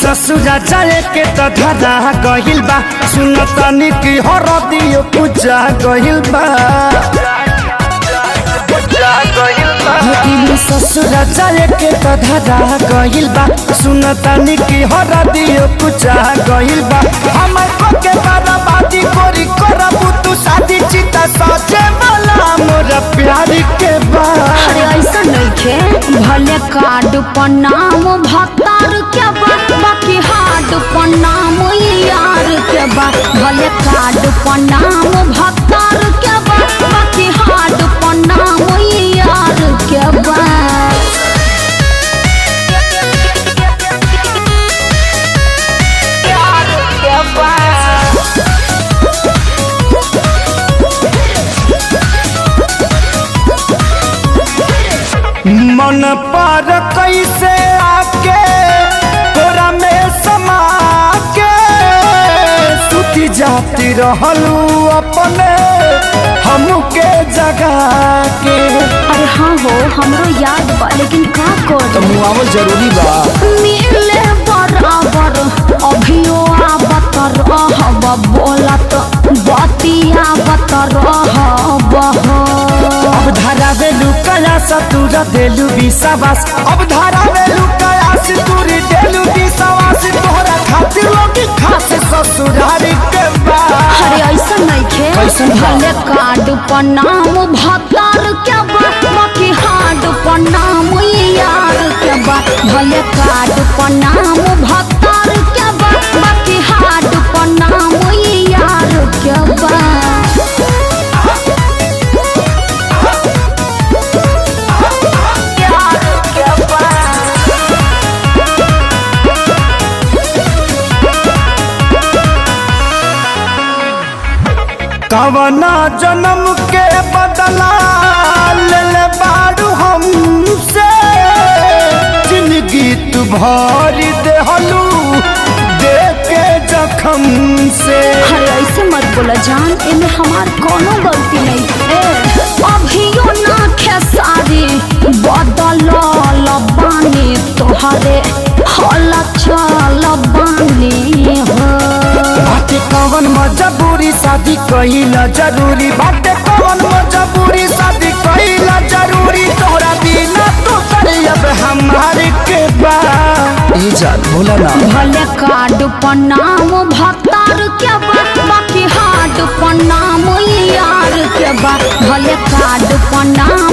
ससुरा जाए के तो धरा गहिल बा सुन तनी की हरदियो पूजा गहिल बा ससुरा जाए के तो धरा गहिल बा सुन तनी की हरदियो पूजा गहिल बा हमर को के बर्बादी कोरी करबू तू शादी चिता सचे वाला मोर प्यार के बा। अरे ऐसा नहीं खे भले कार्ड पर नाम भतार के बा बाकी हार्ड पर नाम यार के बा। भले कार्ड पर नाम भतार के बा बाकी हार्ड पर नाम यार के बा। मन पर कैसे आके तोरा में समा के सुती जाती रहलू अपने हमके जगा के। अरे हाँ हो हमरो याद बा लेकिन का कर मुआवल जरूरी बा मिले बराबर अभियो आवत रहब बोलत बतिया आवत रहब। अब धरावे लुकाया सतुरा देलू विश्वास अब धरावे लुकाया सितुरी देलू विश्वास तोहरा खातिर लोग खास ससुरारी के बा। अरे ऐसा नहीं खे भले कार्ड पर नाम भतार के बा बाकी हार्ड पर नाम यार के बा। भले कार्ड पर नाम भतार के बा बाकी हार्ड पर नाम यार के बा। कवना जन्म के बदला ले ले बारू हमसे जिंदगी तू भरी देहलू देख के जखम से। अरे ऐसे मत बोला जान इनमें हमार कोनो गलती नहीं है। अभियो ना खेसारी बदल बानी तोहरे हल चल बानी हो। बाटे कवन मजबूरी शादी कहिला जरूरी बाटे कवन मजबूरी शादी कहिला जरूरी तोहरा बिना तो अब हमारे के बा। ए जान बोला ना भले कार्ड पर नाम भतार के बा बाकी हार्ड पर नाम यार के बा। भले कार्ड पर नाम